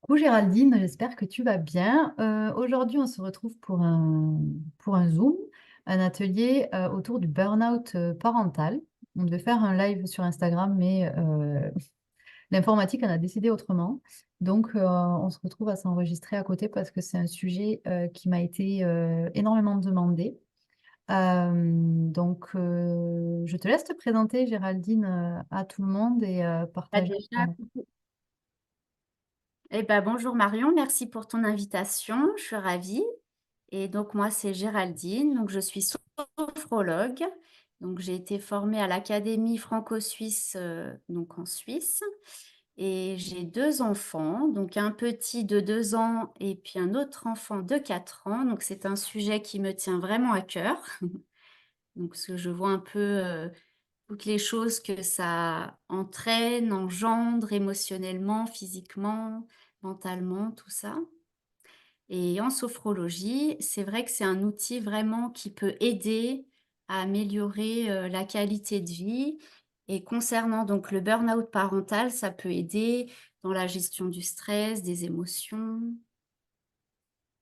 Coucou Géraldine, j'espère que tu vas bien. Aujourd'hui, on se retrouve pour un Zoom, un atelier autour du burn-out parental. On devait faire un live sur Instagram, mais l'informatique en a décidé autrement. Donc, on se retrouve à s'enregistrer à côté parce que c'est un sujet qui m'a été énormément demandé. Je te laisse te présenter, Géraldine, à tout le monde et Bah, partager. déjà, bonjour Marion, merci pour ton invitation, je suis ravie. Et donc moi c'est Géraldine, donc je suis sophrologue. Donc j'ai été formée à l'Académie franco-suisse donc en Suisse et j'ai deux enfants, donc un petit de 2 ans et puis un autre enfant de 4 ans. Donc c'est un sujet qui me tient vraiment à cœur. Donc parce que je vois un peu toutes les choses que ça entraîne, engendre émotionnellement, physiquement, mentalement, tout ça. Et en sophrologie, c'est vrai que c'est un outil vraiment qui peut aider à améliorer la qualité de vie. Et concernant donc le burn-out parental, ça peut aider dans la gestion du stress, des émotions.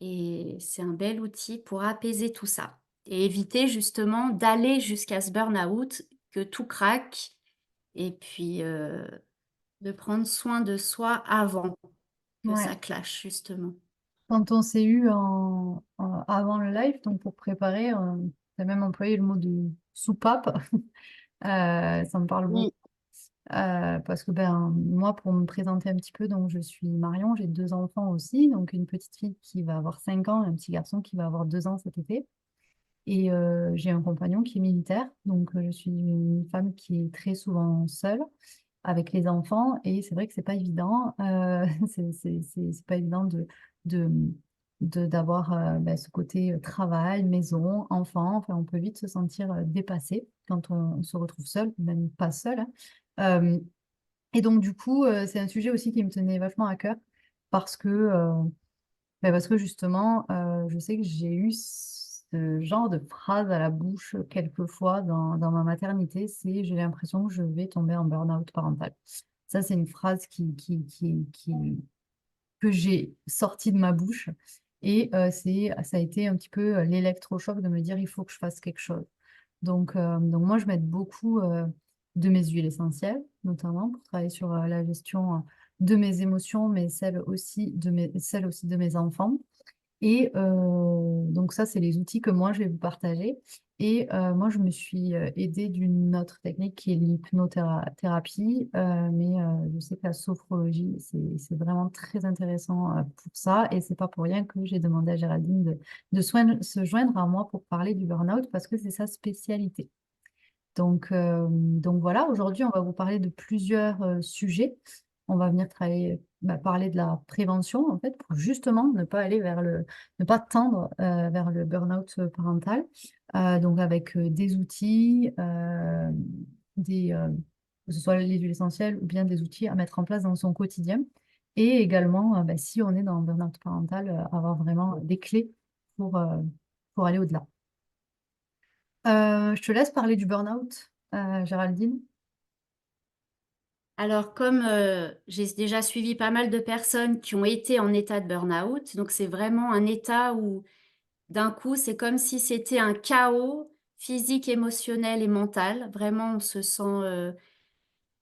Et c'est un bel outil pour apaiser tout ça et éviter justement d'aller jusqu'à ce burn-out, que tout craque et puis de prendre soin de soi avant que Ouais. ça clash justement. Quand on s'est eu avant le live, donc pour préparer, on a même employé le mot de soupape. Ça me parle beaucoup. Oui, Parce que moi, pour me présenter un petit peu, donc je suis Marion, j'ai deux enfants aussi, donc une petite fille qui va avoir 5 ans et un petit garçon qui va avoir 2 ans cet été. Et j'ai un compagnon qui est militaire, donc je suis une femme qui est très souvent seule avec les enfants et c'est vrai que c'est pas évident, c'est pas évident de, d'avoir ce côté travail, maison, enfant. Enfin, on peut vite se sentir dépassé quand on se retrouve seul, même pas seul, hein. Euh, et donc du coup, c'est un sujet aussi qui me tenait vachement à cœur parce que justement, je sais que j'ai eu ce genre de phrase à la bouche quelquefois dans ma maternité, c'est j'ai l'impression que je vais tomber en burn-out parental. Ça, c'est une phrase que j'ai sortie de ma bouche et ça a été un petit peu l'électrochoc de me dire il faut que je fasse quelque chose. Donc moi, je m'aide beaucoup de mes huiles essentielles, notamment pour travailler sur la gestion de mes émotions, mais celles aussi de mes enfants. Et donc ça, c'est les outils que moi, je vais vous partager. Et moi, je me suis aidée d'une autre technique qui est l'hypnothérapie. Mais je sais que la sophrologie, c'est vraiment très intéressant pour ça. Et c'est pas pour rien que j'ai demandé à Géraldine de se joindre à moi pour parler du burn-out parce que c'est sa spécialité. Donc voilà, aujourd'hui, on va vous parler de plusieurs sujets. On va venir parler de la prévention, en fait, pour justement ne pas aller ne pas tendre vers le burn-out parental. Donc avec des outils, que ce soit les huiles essentielles ou bien des outils à mettre en place dans son quotidien. Et également, si on est dans le burn-out parental, avoir vraiment des clés pour, euh, pour aller au-delà. Je te laisse parler du burn-out, Géraldine. alors comme j'ai déjà suivi pas mal de personnes qui ont été en état de burn-out, donc c'est vraiment un état où d'un coup c'est comme si c'était un chaos physique, émotionnel et mental. Vraiment, on se sent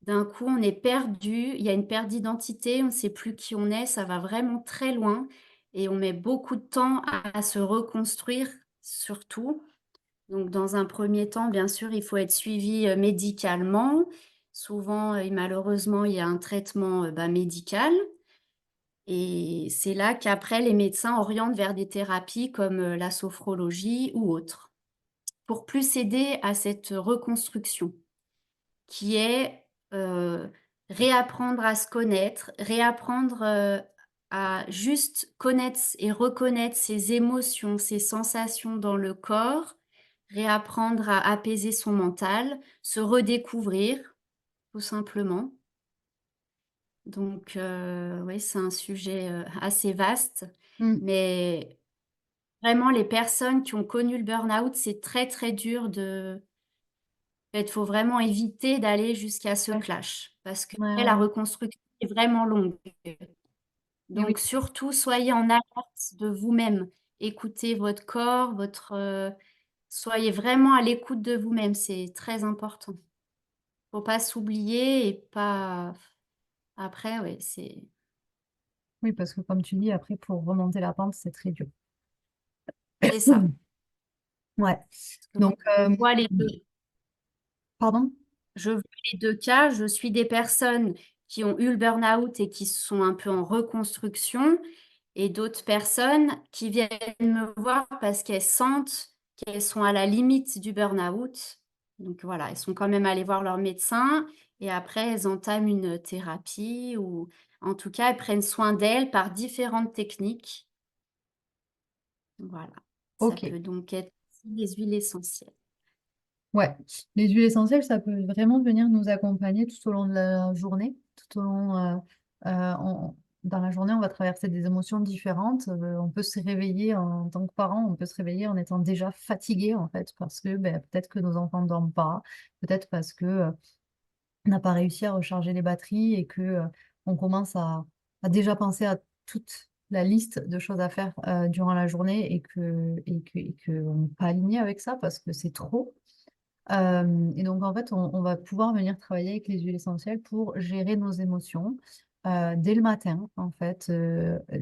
d'un coup, on est perdu, il y a une perte d'identité, on ne sait plus qui on est, ça va vraiment très loin et on met beaucoup de temps à se reconstruire surtout. Donc, dans un premier temps, bien sûr, il faut être suivi médicalement. Souvent, et malheureusement, il y a un traitement médical. Et c'est là qu'après, les médecins orientent vers des thérapies comme la sophrologie ou autres, pour plus aider à cette reconstruction, qui est réapprendre à se connaître, réapprendre à juste connaître et reconnaître ses émotions, ses sensations dans le corps, réapprendre à apaiser son mental, se redécouvrir, tout simplement. Donc, oui, c'est un sujet assez vaste, Mm. mais vraiment, les personnes qui ont connu le burn-out, c'est très, très dur En fait, il faut vraiment éviter d'aller jusqu'à ce Ouais, clash parce ouais, qu'après ouais, la ouais. reconstruction est vraiment longue. Et oui, Donc surtout, soyez en alerte de vous-même. Écoutez votre corps, soyez vraiment à l'écoute de vous-même, c'est très important. Faut pas s'oublier et pas après, ouais, oui, parce que comme tu dis, après, pour remonter la pente, c'est très dur. c'est ça. Ouais. Parce que moi, Donc, je vois les 2. pardon? Je vois les 2 cas. Je suis des personnes qui ont eu le burn-out et qui sont un peu en reconstruction et d'autres personnes qui viennent me voir parce qu'elles sentent qu'elles sont à la limite du burn-out. Donc voilà, elles sont quand même allées voir leur médecin et après elles entament une thérapie ou en tout cas, elles prennent soin d'elles par différentes techniques. Voilà. Ça Ok. peut donc être aussi les huiles essentielles. Ouais, les huiles essentielles, ça peut vraiment venir nous accompagner tout au long de la journée. Tout au long, dans la journée, on va traverser des émotions différentes. On peut se réveiller en tant que parent, on peut se réveiller en étant déjà fatigué en fait, parce que ben, peut-être que nos enfants ne dorment pas, peut-être parce que on n'a pas réussi à recharger les batteries et que on commence à déjà penser à toute la liste de choses à faire durant la journée et que on n'est pas aligné avec ça parce que c'est trop. Et donc, en fait, on va pouvoir venir travailler avec les huiles essentielles pour gérer nos émotions dès le matin, en fait.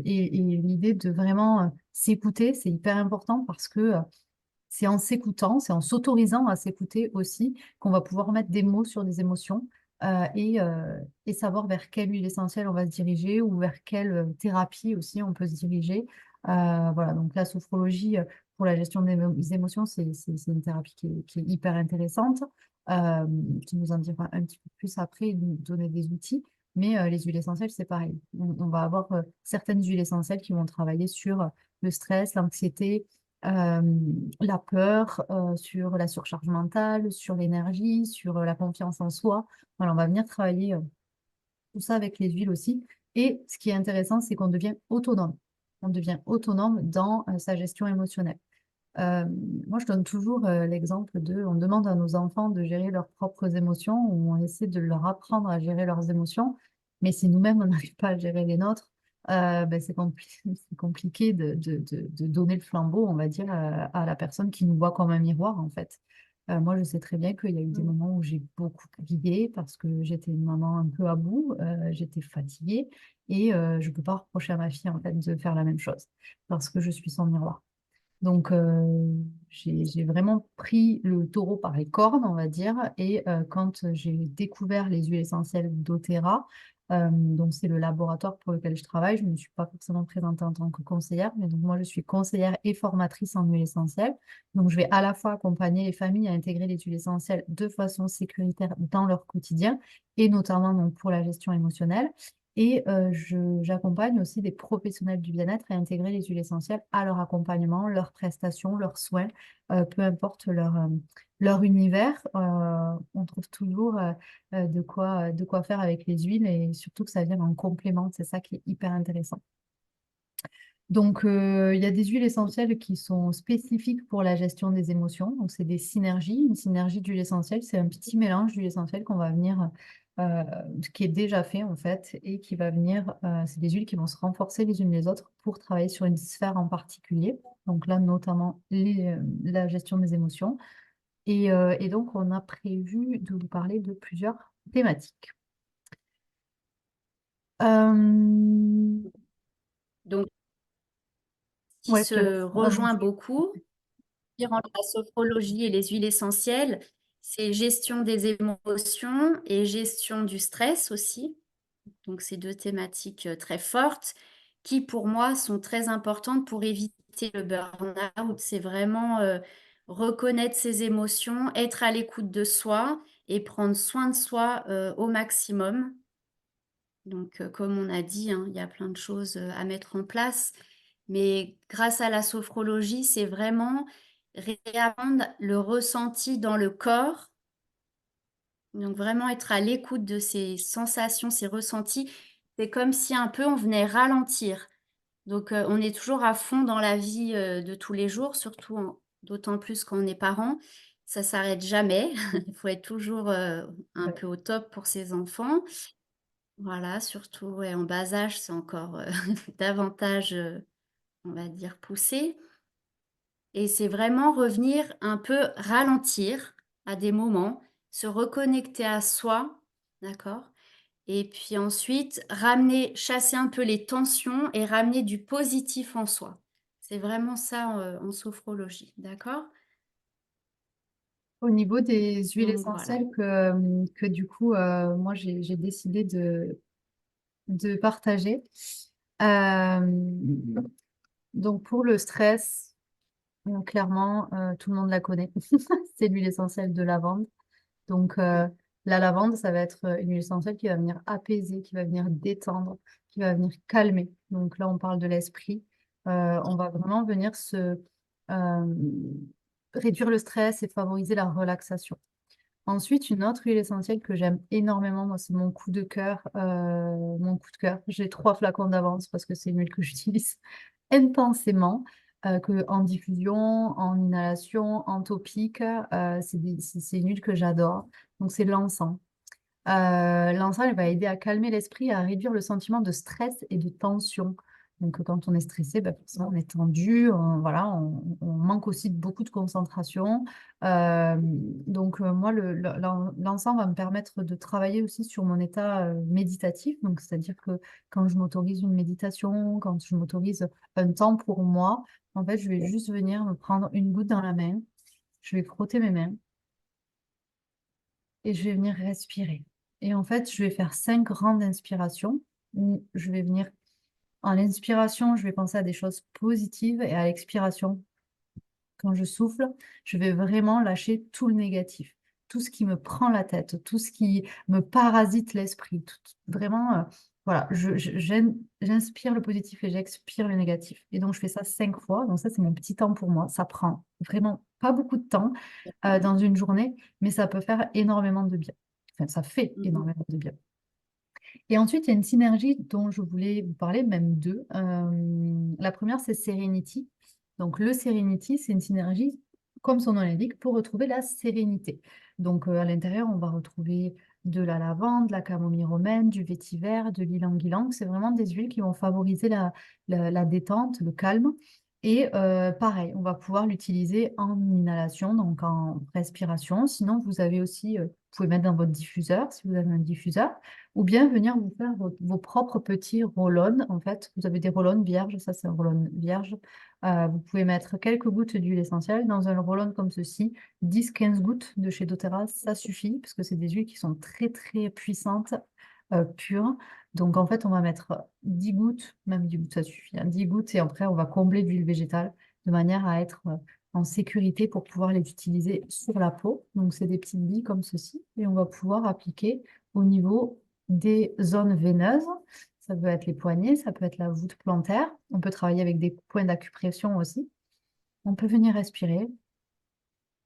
Et l'idée de vraiment s'écouter, c'est hyper important parce que c'est en s'écoutant, c'est en s'autorisant à s'écouter aussi qu'on va pouvoir mettre des mots sur des émotions et savoir vers quelle huile essentielle on va se diriger ou vers quelle thérapie aussi on peut se diriger. Voilà, donc la sophrologie pour la gestion des émotions, c'est une thérapie qui est hyper intéressante, euh, qui nous en dira un petit peu plus après, et nous donner des outils. Mais les huiles essentielles, c'est pareil. On va avoir certaines huiles essentielles qui vont travailler sur le stress, l'anxiété, euh, la peur, sur la surcharge mentale, sur l'énergie, sur la confiance en soi. Voilà, on va venir travailler tout ça avec les huiles aussi. Et ce qui est intéressant, c'est qu'on devient autonome. On devient autonome dans sa gestion émotionnelle. Euh, Moi, je donne toujours l'exemple on demande à nos enfants de gérer leurs propres émotions ou on essaie de leur apprendre à gérer leurs émotions. Mais si nous-mêmes, on n'arrive pas à gérer les nôtres, ben, c'est compliqué de donner le flambeau, on va dire, à la personne qui nous voit comme un miroir, en fait. Moi, je sais très bien qu'il y a eu des Mmh. moments où j'ai beaucoup crié parce que j'étais une maman un peu à bout, j'étais fatiguée et je ne peux pas reprocher à ma fille, en fait, de faire la même chose parce que je suis son miroir. Donc, j'ai vraiment pris le taureau par les cornes, on va dire. Et quand j'ai découvert les huiles essentielles d'Otera, donc c'est le laboratoire pour lequel je travaille, je ne me suis pas forcément présentée en tant que conseillère, mais donc moi je suis conseillère et formatrice en huiles essentielles. Donc je vais à la fois accompagner les familles à intégrer les huiles essentielles de façon sécuritaire dans leur quotidien, et notamment donc, pour la gestion émotionnelle. Et j'accompagne aussi des professionnels du bien-être à intégrer les huiles essentielles à leur accompagnement, leurs prestations, leurs soins, peu importe leur univers. On trouve toujours de quoi faire avec les huiles et surtout que ça vient en complément. C'est ça qui est hyper intéressant. Donc, il y a des huiles essentielles qui sont spécifiques pour la gestion des émotions. Donc, c'est des synergies. Une synergie d'huile essentielle, c'est un petit mélange d'huile essentielle qu'on va venir, euh, qui est déjà fait en fait, et qui va venir, c'est des huiles qui vont se renforcer les unes les autres pour travailler sur une sphère en particulier. Donc là, notamment la gestion des émotions. Et donc, on a prévu de vous parler de plusieurs thématiques. Euh, Donc qui ouais, je te se laisse rejoint annoncer. beaucoup durant la sophrologie et les huiles essentielles, c'est gestion des émotions et gestion du stress aussi. Donc, c'est 2 thématiques, très fortes qui, pour moi, sont très importantes pour éviter le burn-out. C'est vraiment, reconnaître ses émotions, être à l'écoute de soi et prendre soin de soi, au maximum. Donc, comme on a dit, hein, il y a plein de choses, à mettre en place. Mais grâce à la sophrologie, c'est vraiment réapprendre le ressenti dans le corps. Donc vraiment être à l'écoute de ces sensations, ces ressentis. C'est comme si un peu on venait ralentir. Donc, on est toujours à fond dans la vie, de tous les jours, surtout d'autant plus quand on est parent. ça s'arrête jamais. Il faut être toujours, un Ouais. peu au top pour ses enfants. Voilà, surtout, ouais, en bas âge, c'est encore, davantage, on va dire poussé et c'est vraiment revenir un peu ralentir à des moments, se reconnecter à soi, d'accord? Et puis ensuite, chasser un peu les tensions et ramener du positif en soi. C'est vraiment ça, en sophrologie, d'accord? Au niveau des huiles Donc voilà. essentielles que du coup, moi, j'ai décidé de partager. Euh, donc, pour le stress, clairement, tout le monde la connaît. C'est l'huile essentielle de lavande. Donc, la lavande, ça va être une huile essentielle qui va venir apaiser, qui va venir détendre, qui va venir calmer. Donc là, on parle de l'esprit. On va vraiment venir euh, réduire le stress et favoriser la relaxation. Ensuite, une autre huile essentielle que j'aime énormément, moi, c'est mon coup de cœur. Mon coup de cœur. J'ai 3 flacons d'avance parce que c'est une huile que j'utilise intensément, que en diffusion, en inhalation, en topique. C'est une huile que j'adore. Donc, c'est l'encens. L'encens, elle va aider à calmer l'esprit, à réduire le sentiment de stress et de tension. Donc, quand on est stressé, bah, forcément, on est tendu, voilà, on manque aussi de beaucoup de concentration. Moi, l'encens va me permettre de travailler aussi sur mon état méditatif. Donc, c'est-à-dire que quand je m'autorise une méditation, quand je m'autorise un temps pour moi, en fait, je vais juste venir me prendre une goutte dans la main, je vais frotter mes mains et je vais venir respirer. Et en fait, je vais faire 5 grandes inspirations où je vais venir, en inspiration, je vais penser à des choses positives et à l'expiration, quand je souffle, je vais vraiment lâcher tout le négatif, tout ce qui me prend la tête, tout ce qui me parasite l'esprit. Vraiment, voilà, j'inspire le positif et j'expire le négatif. Et donc, je fais ça 5 fois. Donc, ça, c'est mon petit temps pour moi. Ça prend vraiment pas beaucoup de temps dans une journée, mais ça peut faire énormément de bien. Enfin, ça fait Mmh mh. énormément de bien. Et ensuite, il y a une synergie dont je voulais vous parler, même deux. La première, c'est Serenity. Donc, le Serenity, c'est une synergie, comme son nom l'indique, pour retrouver la sérénité. Donc, à l'intérieur, on va retrouver de la lavande, de la camomille romaine, du vétiver, de l'ylang-ylang. C'est vraiment des huiles qui vont favoriser la détente, le calme. Et pareil, on va pouvoir l'utiliser en inhalation, donc en respiration. Sinon, vous avez aussi, vous pouvez mettre dans votre diffuseur, si vous avez un diffuseur ou bien venir vous faire vos propres petits roll-on. En fait, vous avez des roll-on vierges, ça c'est un roll-on vierge. Vous pouvez mettre quelques gouttes d'huile essentielle dans un roll-on comme ceci, 10-15 gouttes de chez doTERRA, ça suffit, parce que c'est des huiles qui sont très très puissantes, pures. Donc en fait, on va mettre 10 gouttes, même 10 gouttes ça suffit, hein, 10 gouttes et après on va combler d'huile végétale de manière à être en sécurité pour pouvoir les utiliser sur la peau. Donc c'est des petites billes comme ceci et on va pouvoir appliquer au niveau des zones veineuses. Ça peut être les poignets, ça peut être la voûte plantaire. On peut travailler avec des points d'acupression aussi. On peut venir respirer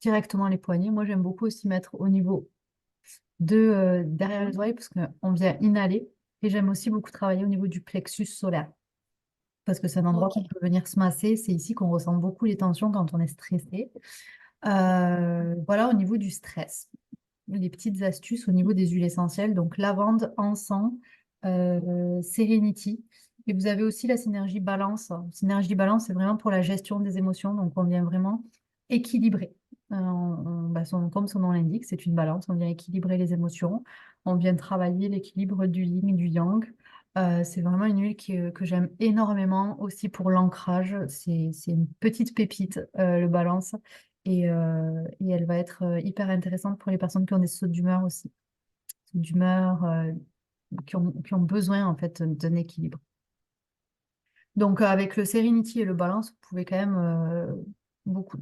directement les poignets. Moi, j'aime beaucoup aussi mettre au niveau derrière les oreilles parce qu'on vient inhaler. Et j'aime aussi beaucoup travailler au niveau du plexus solaire parce que c'est un endroit qu'on OK. peut venir se masser. C'est ici qu'on ressent beaucoup les tensions quand on est stressé. Voilà au niveau du stress. Les petites astuces au niveau des huiles essentielles, donc lavande, encens, Serenity. Et vous avez aussi la synergie balance. Synergie balance, c'est vraiment pour la gestion des émotions, donc on vient vraiment équilibrer. Comme son nom l'indique, c'est une balance, on vient équilibrer les émotions, on vient travailler l'équilibre du yin, du yang. C'est vraiment une huile que j'aime énormément aussi pour l'ancrage. C'est une petite pépite, le balance. Et elle va être hyper intéressante pour les personnes qui ont des sauts d'humeur aussi. Sauts d'humeur, qui ont besoin en fait d'un équilibre. Donc avec le Serenity et le Balance, vous pouvez quand même beaucoup,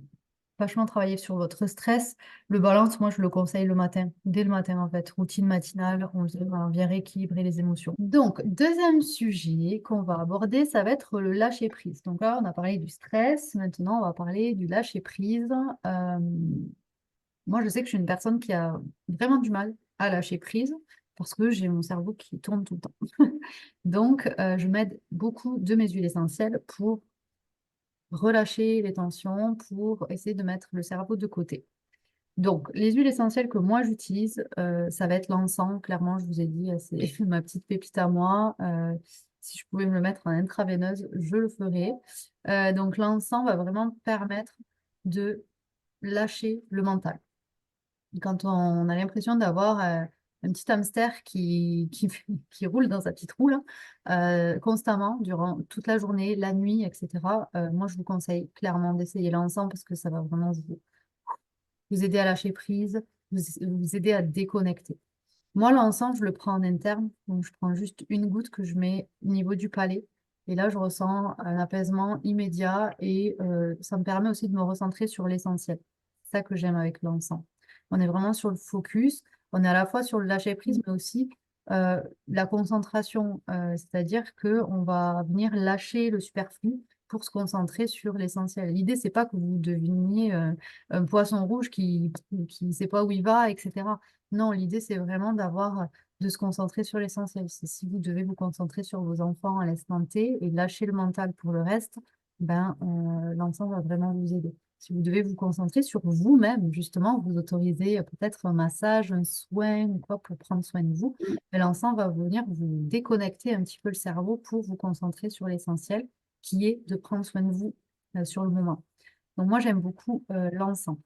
vachement travailler sur votre stress. Le Balance, moi je le conseille le matin, dès le matin en fait, routine matinale, on vient rééquilibrer les émotions. Donc deuxième sujet qu'on va aborder, ça va être le lâcher prise. Donc là, on a parlé du stress, maintenant on va parler du lâcher prise. Euh, Moi, je sais que je suis une personne qui a vraiment du mal à lâcher prise parce que j'ai mon cerveau qui tourne tout le temps. Donc, je m'aide beaucoup de mes huiles essentielles pour relâcher les tensions, pour essayer de mettre le cerveau de côté. Donc, les huiles essentielles que moi j'utilise, ça va être l'encens. Clairement, je vous ai dit, c'est ma petite pépite à moi. Si je pouvais me le mettre en intraveineuse, je le ferais. Donc, l'encens va vraiment permettre de lâcher le mental. Quand on a l'impression d'avoir un petit hamster qui roule dans sa petite roue là, constamment, durant toute la journée, la nuit, etc., moi, je vous conseille clairement d'essayer l'encens parce que ça va vraiment vous aider à lâcher prise, vous aider à déconnecter. Moi, l'encens, je le prends en interne, donc je prends juste une goutte que je mets au niveau du palais. Et là, je ressens un apaisement immédiat et ça me permet aussi de me recentrer sur l'essentiel. C'est ça que j'aime avec l'encens. On est vraiment sur le focus, on est à la fois sur le lâcher prise, mais aussi la concentration, c'est-à-dire qu'on va venir lâcher le superflu pour se concentrer sur l'essentiel. L'idée, c'est pas que vous deveniez un poisson rouge qui ne sait pas où il va, etc. Non, l'idée, c'est vraiment de se concentrer sur l'essentiel. C'est si vous devez vous concentrer sur vos enfants à l'instant T et lâcher le mental pour le reste, ben, l'ensemble va vraiment vous aider. Si vous devez vous concentrer sur vous-même, justement, vous autorisez peut-être un massage, un soin ou quoi pour prendre soin de vous, mais l'ensemble va venir vous déconnecter un petit peu le cerveau pour vous concentrer sur l'essentiel, qui est de prendre soin de vous sur le moment. Donc moi, j'aime beaucoup l'encens.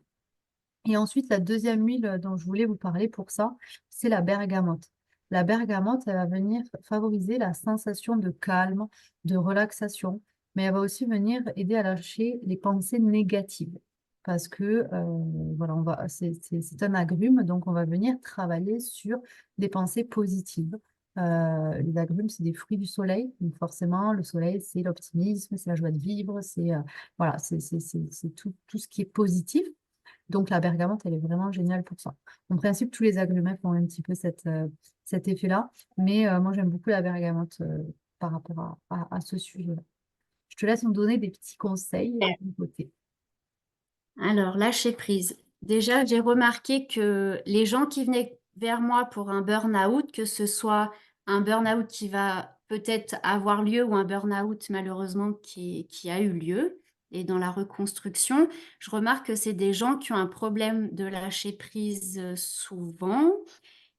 Et ensuite, la deuxième huile dont je voulais vous parler pour ça, c'est la bergamote. La bergamote, elle va venir favoriser la sensation de calme, de relaxation, mais elle va aussi venir aider à lâcher les pensées négatives. Parce que voilà, c'est un agrume, donc on va venir travailler sur des pensées positives. Les agrumes, c'est des fruits du soleil, donc forcément, le soleil, c'est l'optimisme, c'est la joie de vivre, voilà, c'est tout ce qui est positif. Donc la bergamote, elle est vraiment géniale pour ça. En principe, tous les agrumes font un petit peu cet effet-là, mais moi j'aime beaucoup la bergamote par rapport à ce sujet-là. Je te laisse me donner des petits conseils de ton côté. Alors, lâcher prise. Déjà, j'ai remarqué que les gens qui venaient vers moi pour un burn-out, que ce soit un burn-out qui va peut-être avoir lieu ou un burn-out malheureusement qui a eu lieu et dans la reconstruction, je remarque que c'est des gens qui ont un problème de lâcher prise souvent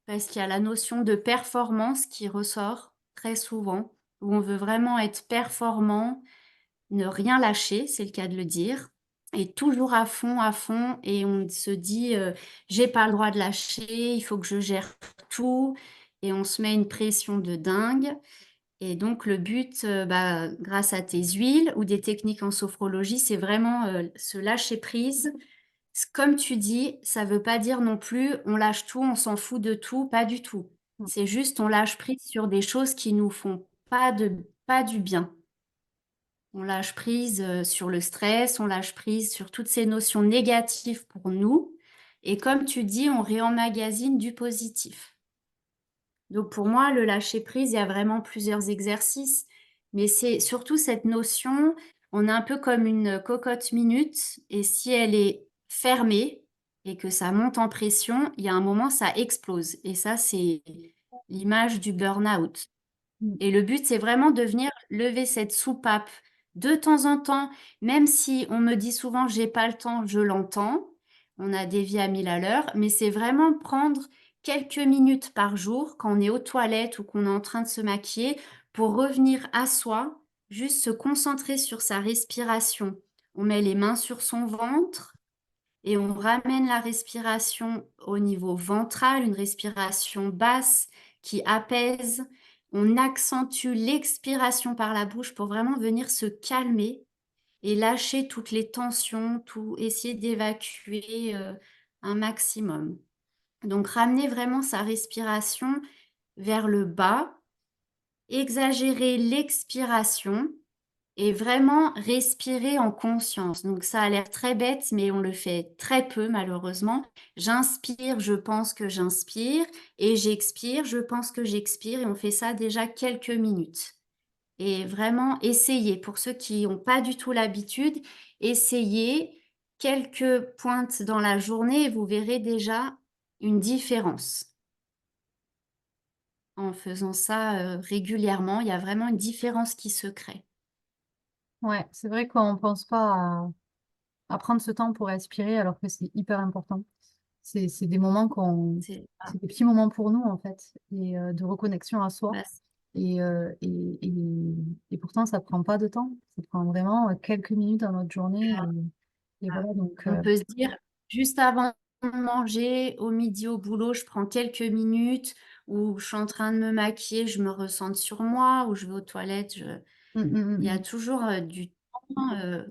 parce qu'il y a la notion de performance qui ressort très souvent, où on veut vraiment être performant, ne rien lâcher, c'est le cas de le dire, et toujours à fond et on se dit, «J'ai pas le droit de lâcher, il faut que je gère tout» et on se met une pression de dingue et donc le but, bah, grâce à tes huiles ou des techniques en sophrologie, c'est vraiment, se lâcher prise. Comme tu dis, ça veut pas dire non plus on lâche tout, on s'en fout de tout, pas du tout. C'est juste on lâche prise sur des choses qui nous font pas du bien. On lâche prise, sur le stress, on lâche prise sur toutes ces notions négatives pour nous et comme tu dis, on réemmagasine du positif. Donc pour moi, le lâcher prise, il y a vraiment plusieurs exercices, mais c'est surtout cette notion, on est un peu comme une cocotte minute et si elle est fermée et que ça monte en pression, il y a un moment, ça explose et ça, c'est l'image du burn-out. Mm. Et le but, c'est vraiment de venir lever cette soupape de temps en temps, même si on me dit souvent: «J'ai pas le temps», je l'entends. On a des vies à 1000 à l'heure, mais c'est vraiment prendre quelques minutes par jour quand on est aux toilettes ou qu'on est en train de se maquiller pour revenir à soi, juste se concentrer sur sa respiration. On met les mains sur son ventre et on ramène la respiration au niveau ventral, une respiration basse qui apaise. On accentue l'expiration par la bouche pour vraiment venir se calmer et lâcher toutes les tensions, tout essayer d'évacuer, un maximum. Donc ramener vraiment sa respiration vers le bas, exagérer l'expiration et vraiment respirer en conscience. Donc ça a l'air très bête, mais on le fait très peu malheureusement. J'inspire, je pense que j'inspire et j'expire, je pense que j'expire et on fait ça déjà quelques minutes. Et vraiment essayer, pour ceux qui n'ont pas du tout l'habitude, essayez quelques pointes dans la journée et vous verrez déjà une différence. En faisant ça, régulièrement, il y a vraiment une différence qui se crée. Ouais, c'est vrai qu'on ne pense pas à prendre ce temps pour respirer alors que c'est hyper important. C'est des moments C'est c'est des petits moments pour nous, en fait, et de reconnexion à soi. bah, Et, et pourtant, ça prend pas de temps. Ça prend vraiment quelques minutes dans notre journée. Et ah, voilà, donc, on peut se dire, juste avant de manger, au midi au boulot, je prends quelques minutes, ou je suis en train de me maquiller, je me recentre sur moi, ou je vais aux toilettes, mm, mm, il y a mm, mm. toujours, du temps,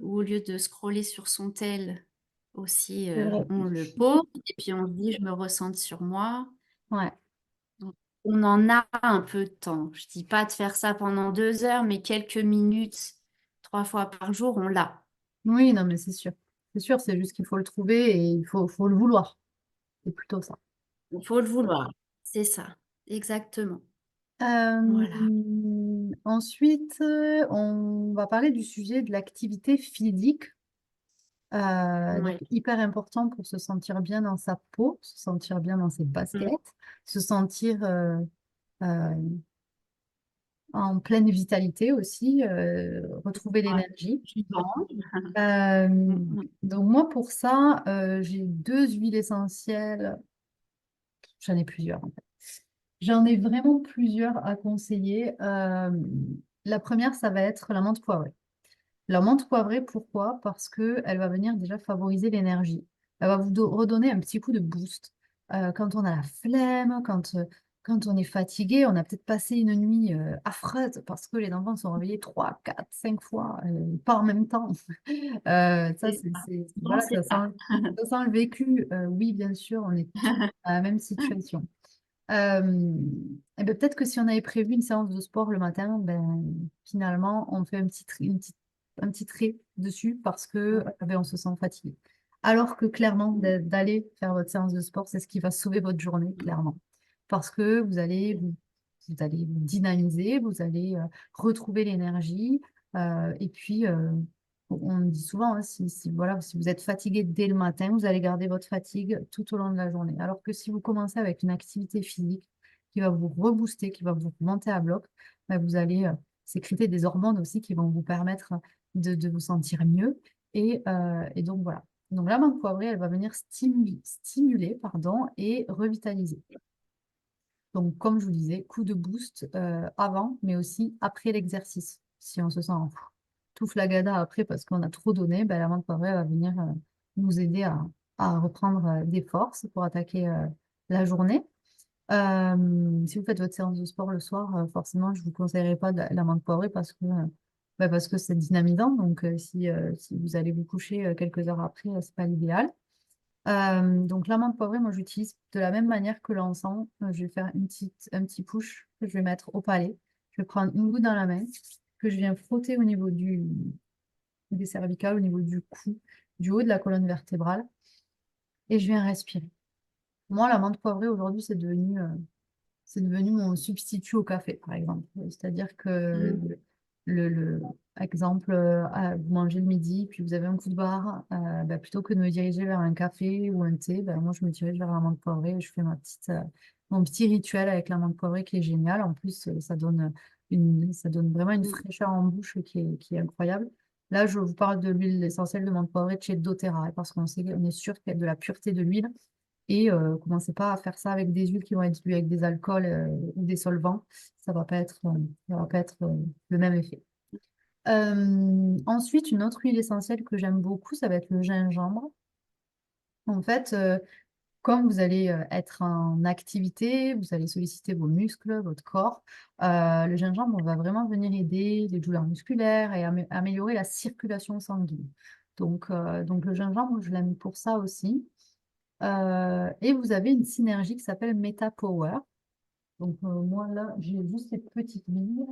où au lieu de scroller sur son tel aussi, C'est vrai. on le pose et puis on se dit: «Je me recentre sur moi». Ouais. Donc on en a un peu de temps. Je dis pas de faire ça pendant 2 heures, mais quelques minutes, 3 fois par jour, on l'a. Oui, non, mais c'est sûr. C'est sûr, c'est juste qu'il faut le trouver et faut le vouloir. C'est plutôt ça. Il faut le vouloir. C'est ça, exactement. Euh, Voilà. ensuite, on va parler du sujet de l'activité physique. Donc, Ouais. hyper important pour se sentir bien dans sa peau, se sentir bien dans ses Mmh. baskets, se sentir euh, en pleine vitalité aussi, retrouver Ouais. l'énergie. Vivant. Euh, Mmh mh. donc moi, pour ça, j'ai deux huiles essentielles. J'en ai plusieurs, en fait. J'en ai vraiment plusieurs à conseiller. La première, ça va être la menthe poivrée. La menthe poivrée, pourquoi? Parce que elle va venir déjà favoriser l'énergie. Elle va vous redonner un petit coup de boost. Quand on a la flemme, quand on est fatigué, on a peut-être passé une nuit affreuse parce que les enfants sont réveillés 3, 4, 5 fois, pas en même temps. Ça, C'est ça. Non, voilà, c'est ça. ça sent le vécu. Oui, bien sûr, on est tous dans la même situation. Euh, et ben, peut-être que si on avait prévu une séance de sport le matin, ben, finalement, on fait un petit trait dessus parce que ben, on se sent fatigué. Alors que clairement, d'aller faire votre séance de sport, c'est ce qui va sauver votre journée, clairement. Parce que vous allez vous dynamiser, vous allez retrouver l'énergie. Et puis, on dit souvent, hein, voilà, si vous êtes fatigué dès le matin, vous allez garder votre fatigue tout au long de la journée. Alors que si vous commencez avec une activité physique qui va vous rebooster, qui va vous monter à bloc, ben, vous allez sécréter des hormones aussi qui vont vous permettre de vous sentir mieux. Et donc voilà. Donc la menthe poivrée, elle va venir stimuler pardon, et revitaliser. Donc, comme je vous disais, coup de boost avant, mais aussi après l'exercice. Si on se sent tout flagada après parce qu'on a trop donné, ben, la menthe poivrée va venir nous aider à reprendre des forces pour attaquer la journée. Si vous faites votre séance de sport le soir, forcément, je ne vous conseillerais pas de la menthe poivrée parce que c'est dynamisant. Donc, si vous allez vous coucher quelques heures après, ce n'est pas l'idéal. Donc l'amande poivrée, moi j'utilise de la même manière que l'encens. Je vais faire un petit push que je vais mettre au palais. Je vais prendre une goutte dans la main que je viens frotter au niveau des cervicales, au niveau du cou, du haut de la colonne vertébrale et je viens respirer. Moi, l'amande poivrée aujourd'hui, c'est devenu mon substitut au café, par exemple. C'est-à-dire que Mmh. le exemple, vous mangez le midi, puis vous avez un coup de barre, bah, plutôt que de me diriger vers un café ou un thé, bah, moi je me dirige vers la menthe poivrée et je fais mon petit rituel avec la menthe poivrée qui est génial. En plus, ça donne vraiment une Mmh. fraîcheur en bouche qui est incroyable. Là, je vous parle de l'huile essentielle de menthe poivrée de chez doTERRA, hein, parce on est sûr qu'il y a de la pureté de l'huile. Et commencez pas à faire ça avec des huiles qui vont être diluées avec des alcools ou des solvants. Ça va pas être le même effet. Ensuite, une autre huile essentielle que j'aime beaucoup, ça va être le gingembre. En fait, comme vous allez être en activité, vous allez solliciter vos muscles, votre corps, le gingembre va vraiment venir aider les douleurs musculaires et améliorer la circulation sanguine. Donc le gingembre, je l'aime pour ça aussi. Et vous avez une synergie qui s'appelle Meta Power. Donc, moi, là, j'ai juste cette petite bille.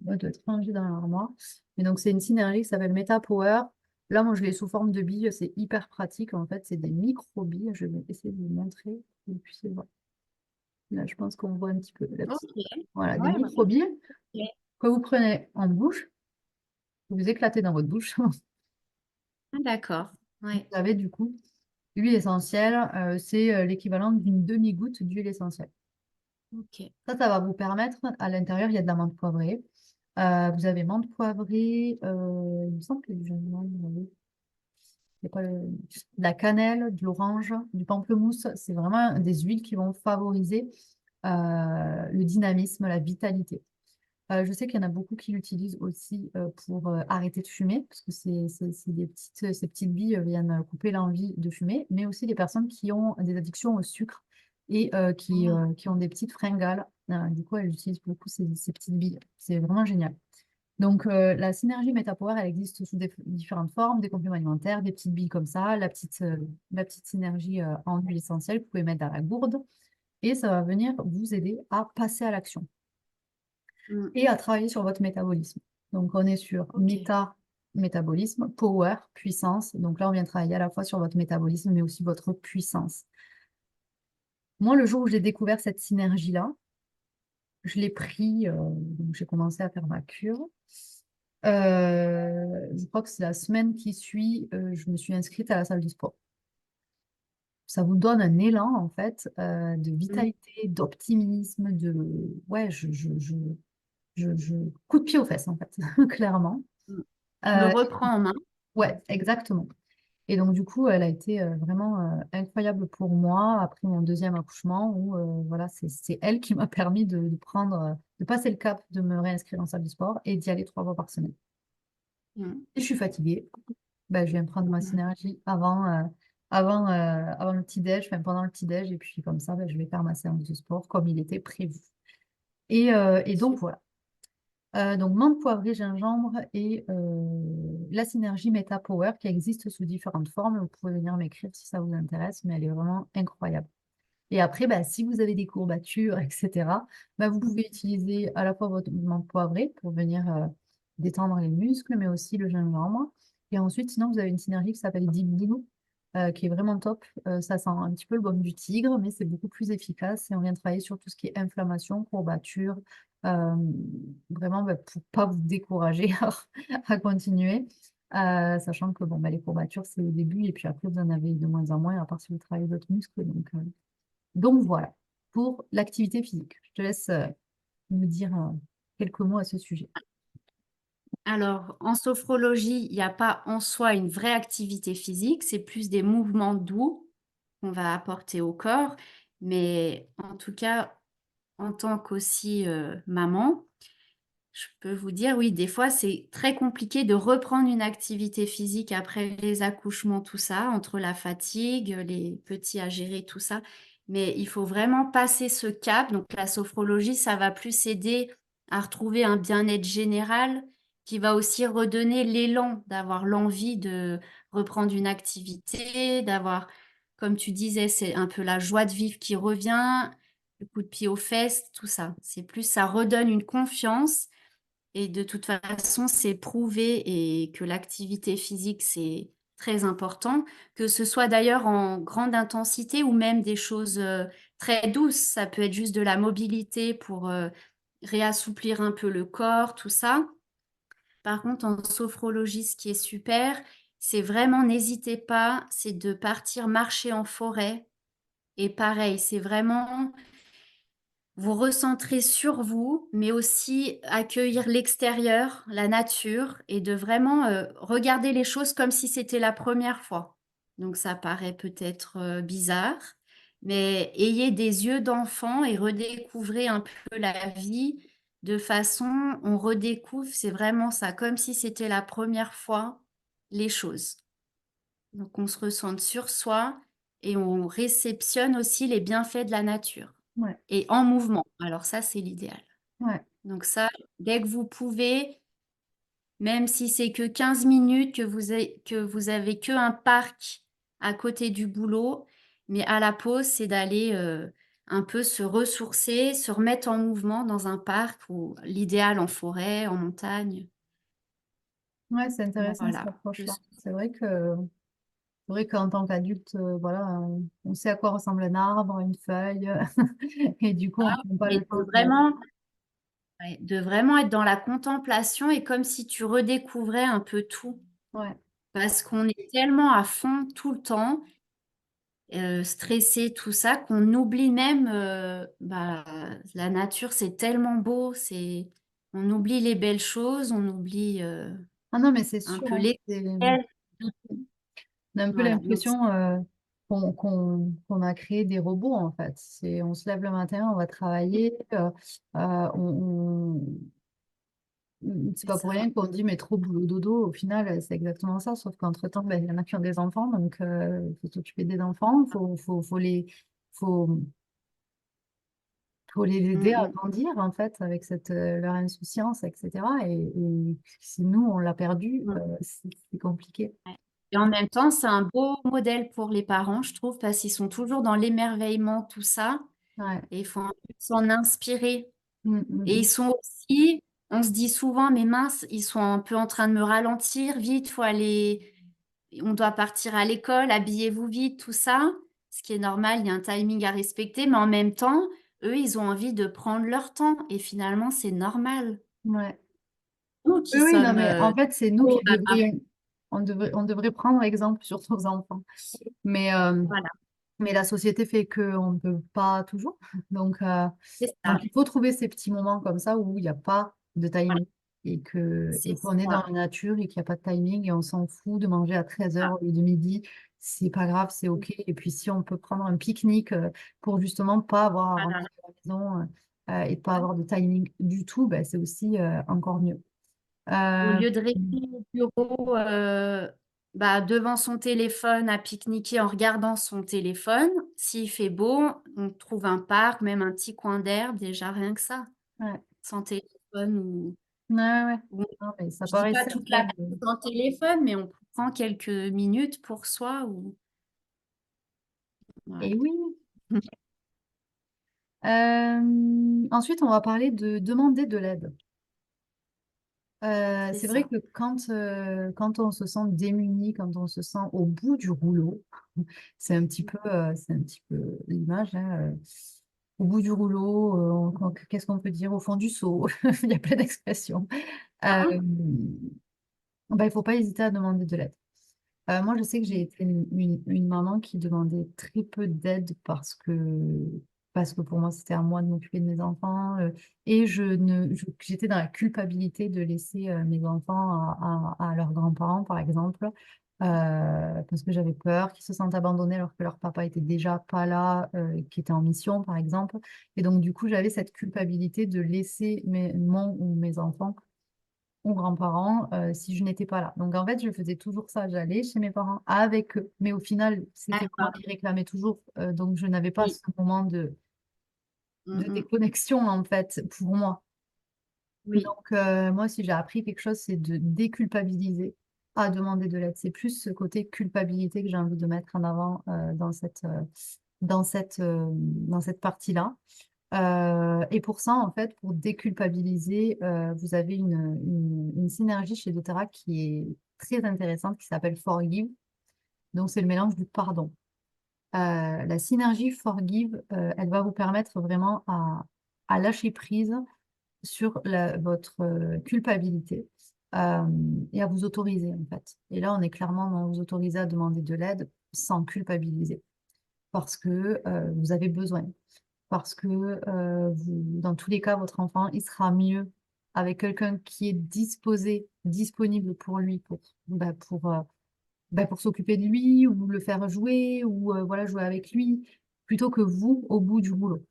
Elle doit être rangée dans l'armoire. Et donc, c'est une synergie qui s'appelle Meta Power. Là, moi, je l'ai sous forme de billes. C'est hyper pratique. En fait, c'est des micro-billes. Je vais essayer de vous montrer pour que vous puissiez voir. Là, je pense qu'on voit un petit peu la petite. OK. Voilà, des Ouais, ouais. micro-billes OK. que vous prenez en bouche, que vous éclatez dans votre bouche. Ah d'accord. Vous Ouais. avez du coup l'huile essentielle. C'est l'équivalent d'une demi-goutte d'huile essentielle. OK. Ça va vous permettre, à l'intérieur, il y a de la menthe poivrée. Vous avez menthe poivrée, il me semble qu'il y a du gingembre, oui. c'est quoi de la cannelle, de l'orange, du pamplemousse. C'est vraiment des huiles qui vont favoriser le dynamisme, la vitalité. Je sais qu'il y en a beaucoup qui l'utilisent aussi pour arrêter de fumer, parce que ces petites billes viennent couper l'envie de fumer, mais aussi des personnes qui ont des addictions au sucre et qui ont des petites fringales. Du coup, elles utilisent beaucoup ces petites billes. C'est vraiment génial. Donc, la synergie MetaPower, elle existe sous différentes formes, des compléments alimentaires, des petites billes comme ça, la petite synergie en huile essentielle que vous pouvez mettre dans la gourde, et ça va venir vous aider à passer à l'action Mm. et à travailler sur votre métabolisme. Donc, on est sur Ok. métabolisme, power, puissance. Donc là, on vient travailler à la fois sur votre métabolisme, mais aussi votre puissance. Moi, le jour où j'ai découvert cette synergie-là, je l'ai pris, donc j'ai commencé à faire ma cure. Je crois que c'est la semaine qui suit, je me suis inscrite à la salle du sport. Ça vous donne un élan, en fait, de Mm. vitalité, d'optimisme, ouais, coup de pied aux fesses, en fait, clairement. Mm. Je me Euh, reprends en main. ouais, exactement. Et donc, du coup, elle a été vraiment incroyable pour moi après mon deuxième accouchement où, voilà, c'est elle qui m'a permis de prendre, de passer le cap, de me réinscrire en salle de sport et d'y aller 3 fois par semaine. Mm. Si je suis fatiguée, ben, je viens prendre ma Mm. synergie avant le petit-déj, enfin pendant le petit-déj, et puis comme ça, ben, je vais faire ma séance de sport comme il était prévu. Et donc, Super. voilà. Donc, menthe poivrée, gingembre et la synergie Meta Power qui existe sous différentes formes. Vous pouvez venir m'écrire si ça vous intéresse, mais elle est vraiment incroyable. Et après, bah, si vous avez des courbatures, etc., bah, vous pouvez utiliser à la fois votre menthe poivrée pour venir détendre les muscles, mais aussi le gingembre. Et ensuite, sinon, vous avez une synergie qui s'appelle Deep Blue, qui est vraiment top. Ça sent un petit peu le baume du tigre, mais c'est beaucoup plus efficace. Et on vient travailler sur tout ce qui est inflammation, courbature, euh, vraiment bah, pour pas vous décourager à continuer. Sachant que bon, bah, les courbatures, c'est au début, et puis après, vous en avez de moins en moins, à part si vous travaillez votre muscle. Donc voilà, pour l'activité physique. Je te laisse me dire quelques mots à ce sujet. Alors, en sophrologie, il n'y a pas en soi une vraie activité physique, c'est plus des mouvements doux qu'on va apporter au corps. Mais en tout cas, en tant qu'aussi maman, je peux vous dire, oui, des fois, c'est très compliqué de reprendre une activité physique après les accouchements, tout ça, entre la fatigue, les petits à gérer, tout ça. Mais il faut vraiment passer ce cap. Donc, la sophrologie, ça va plus aider à retrouver un bien-être général qui va aussi redonner l'élan, d'avoir l'envie de reprendre une activité, d'avoir, comme tu disais, c'est un peu la joie de vivre qui revient, le coup de pied aux fesses, tout ça. C'est plus, ça redonne une confiance et de toute façon, c'est prouvé et que l'activité physique, c'est très important, que ce soit d'ailleurs en grande intensité ou même des choses très douces. Ça peut être juste de la mobilité pour réassouplir un peu le corps, tout ça. Par contre, en sophrologie, ce qui est super, c'est vraiment, n'hésitez pas, c'est de partir marcher en forêt. Et pareil, c'est vraiment vous recentrer sur vous, mais aussi accueillir l'extérieur, la nature et de vraiment, regarder les choses comme si c'était la première fois. Donc ça paraît peut-être, bizarre, mais ayez des yeux d'enfant et redécouvrez un peu la vie de façon on redécouvre, c'est vraiment ça, comme si c'était la première fois, les choses. Donc on se ressente sur soi et on réceptionne aussi les bienfaits de la nature Ouais, et en mouvement. Alors ça, c'est l'idéal. ouais, Donc ça, dès que vous pouvez, même si c'est que 15 minutes, que vous avez que un parc à côté du boulot, mais à la pause, c'est d'aller un peu se ressourcer, se remettre en mouvement dans un parc ou l'idéal en forêt, en montagne. ouais, c'est intéressant cette Voilà. approche-là. C'est vrai qu'en tant qu'adulte, voilà, on sait à quoi ressemble un arbre, une feuille, et du coup, on prend pas le Mais temps. de vraiment être dans la contemplation et comme si tu redécouvrais un peu tout. Ouais. Parce qu'on est tellement à fond tout le temps, stressé, tout ça, qu'on oublie même, bah, la nature, c'est tellement beau, on oublie les belles choses, on oublie Ah non, mais c'est un sûr, peu hein, l'essentiel. non, On a un peu Voilà, donc l'impression qu'on a créé des robots, en fait. On se lève le matin, on va travailler, c'est c'est pas pour ça. rien qu'on dit mais trop boulot dodo. Au final, c'est exactement ça. Sauf qu'entre-temps, ben, il y en a qui ont des enfants, donc il faut s'occuper des enfants, faut, faut les aider Mmh à mh. grandir, en fait, avec leur insouciance, etc. Et si nous, on l'a perdu, Mmh. c'est compliqué. Ouais. Et en même temps, c'est un beau modèle pour les parents, je trouve, parce qu'ils sont toujours dans l'émerveillement, tout ça, Ouais. et il faut un peu s'en inspirer. Mm, mm, Et ils mm. sont aussi, on se dit souvent, mais mince, ils sont un peu en train de me ralentir, vite, faut aller, on doit partir à l'école, habillez-vous vite, tout ça. Ce qui est normal, il y a un timing à respecter, mais en même temps, eux, ils ont envie de prendre leur temps, et finalement, c'est normal. Ouais. Nous Oui, qui oui, non, sommes mais en fait, c'est nous trop qui bavards. devrions, on devrait prendre exemple sur nos enfants. Mais, euh, Voilà, mais la société fait qu'on ne peut pas toujours. Donc, euh, c'est donc, ça. il faut trouver ces petits moments comme ça où il n'y a pas de Voilà, timing c'est et qu'on est dans ça. la nature et qu'il n'y a pas de timing et on s'en fout de manger à 13 heures au lieu de midi. C'est pas grave, c'est OK. Et puis, si on peut prendre un pique-nique pour justement pas avoir à rentrer Voilà. à la maison et pas avoir de timing du tout, ben, c'est aussi encore mieux. Au Euh, lieu de rester au bureau, bah, devant son téléphone à pique-niquer en regardant son téléphone, s'il fait beau, on trouve un parc, même un petit coin d'herbe, déjà rien que ça, ouais. sans téléphone Ouais, ouais. ou Non, mais ça je dis paraît pas toute la simple. place dans le téléphone, mais on prend quelques minutes pour soi ou Et voilà. oui. Ensuite, on va parler de demander de l'aide. C'est C'est vrai ça. que quand on se sent démuni, quand on se sent au bout du rouleau, c'est un petit peu l'image, hein, au bout du rouleau, qu'est-ce qu'on peut dire? Au fond du seau, il y a plein d'expressions. Euh, Hein? ben, il faut pas hésiter à demander de l'aide. Moi, je sais que j'ai Mmh. été une maman qui demandait très peu d'aide parce que pour moi, c'était à moi de m'occuper de mes enfants. Et j'étais dans la culpabilité de laisser mes enfants à leurs grands-parents, par exemple, parce que j'avais peur qu'ils se sentent abandonnés alors que leur papa était déjà pas là, qui était en mission, par exemple. Et donc, du coup, j'avais cette culpabilité de laisser mon ou mes enfants ou grands-parents si je n'étais pas là. Donc en fait, je faisais toujours ça. J'allais chez mes parents avec eux. Mais au final, c'était moi D'accord. qui réclamais toujours. Donc je n'avais pas Oui. ce moment Mmh de mh. déconnexion en fait pour moi. Oui. Donc moi, si j'ai appris quelque chose, c'est de déculpabiliser à demander de l'aide. C'est plus ce côté culpabilité que j'ai envie de mettre en avant dans cette partie-là. Et pour ça, en fait, pour déculpabiliser, vous avez une synergie chez doTERRA qui est très intéressante, qui s'appelle Forgive. Donc, c'est le mélange du pardon. La synergie Forgive, elle va vous permettre vraiment à lâcher prise sur votre culpabilité euh, et à vous autoriser, en fait. Et là, on est clairement dans vous autoriser à demander de l'aide sans culpabiliser parce que vous avez besoin parce que dans tous les cas, votre enfant, il sera mieux avec quelqu'un qui est disponible pour lui, pour s'occuper de lui ou le faire jouer ou voilà, jouer avec lui, plutôt que vous au bout du boulot.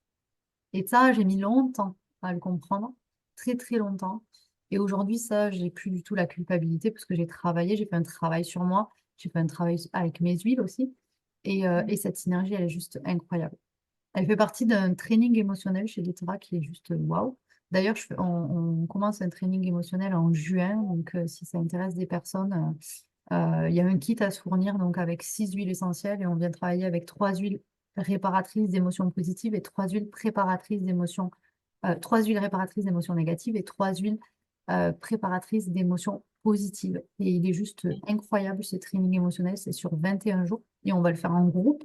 Et ça, j'ai mis longtemps à le comprendre, très très longtemps. Et aujourd'hui, ça, j'ai plus du tout la culpabilité parce que j'ai travaillé, j'ai fait un travail sur moi, j'ai fait un travail avec mes huiles aussi. Et cette synergie, elle est juste incroyable. Elle fait partie d'un training émotionnel chez Litera qui est juste waouh. D'ailleurs, on commence un training émotionnel en juin, donc si ça intéresse des personnes, il y a un kit à se fournir donc avec 6 huiles essentielles et on vient travailler avec 3 huiles réparatrices d'émotions positives et 3 huiles réparatrices d'émotions négatives et 3 huiles préparatrices d'émotions positives. Et il est juste incroyable ce training émotionnel, c'est sur 21 jours et on va le faire en groupe.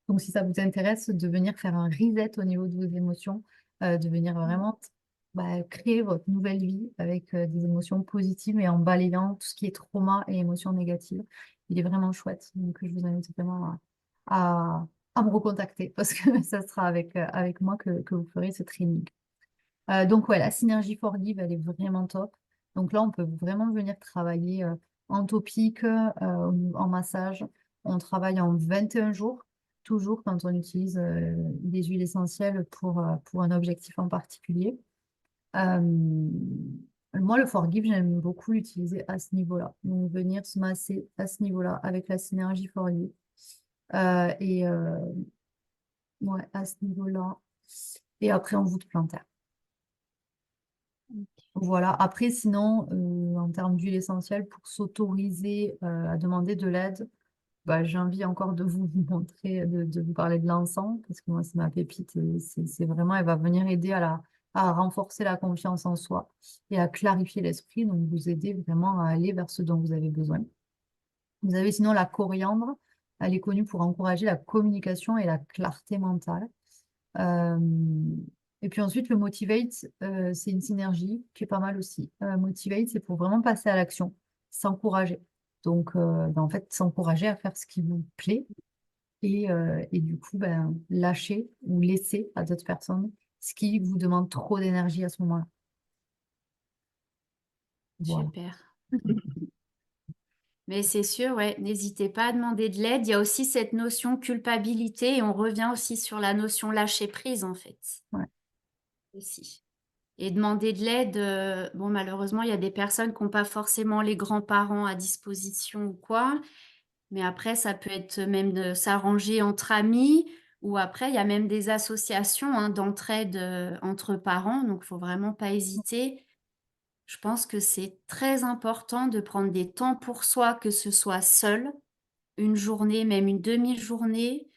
Donc, si ça vous intéresse de venir faire un reset au niveau de vos émotions, de venir vraiment créer votre nouvelle vie avec des émotions positives et en balayant tout ce qui est trauma et émotions négatives, il est vraiment chouette. Donc, je vous invite vraiment à me recontacter parce que ça sera avec moi que vous ferez ce training. Donc, ouais, la synergie Forgive, elle est vraiment top. Donc là, on peut vraiment venir travailler. En topique, en massage, on travaille en 21 jours, toujours quand on utilise des huiles essentielles pour un objectif en particulier. Euh, Moi, le forgive, j'aime beaucoup l'utiliser à ce niveau-là. Donc, venir se masser à ce niveau-là avec la synergie forgive. Et ouais, à ce niveau-là. Et après, en voûte plantaire. Voilà. Après, sinon, en termes d'huile essentielle, pour s'autoriser à demander de l'aide, bah, j'ai envie encore de vous montrer, de vous parler de l'encens, parce que moi, c'est ma pépite. Et c'est vraiment, elle va venir aider à renforcer la confiance en soi et à clarifier l'esprit, donc vous aider vraiment à aller vers ce dont vous avez besoin. Vous avez sinon la coriandre. Elle est connue pour encourager la communication et la clarté mentale. Euh, et puis ensuite, le Motivate, c'est une synergie qui est pas mal aussi. Motivate, c'est pour vraiment passer à l'action, s'encourager. Donc, ben, en fait, s'encourager à faire ce qui vous plaît et du coup, ben, lâcher ou laisser à d'autres personnes ce qui vous demande trop d'énergie à ce moment-là. Voilà. Super. Mais c'est sûr, ouais, n'hésitez pas à demander de l'aide. Il y a aussi cette notion culpabilité et on revient aussi sur la notion lâcher prise en fait Ouais. aussi. Et demander de l'aide, bon malheureusement il y a des personnes qui ont pas forcément les grands-parents à disposition ou quoi, mais après ça peut être même de s'arranger entre amis ou après il y a même des associations, hein, d'entraide, entre parents, donc faut vraiment pas hésiter. Je pense que c'est très important de prendre des temps pour soi, que ce soit seul, une journée, même une demi-journée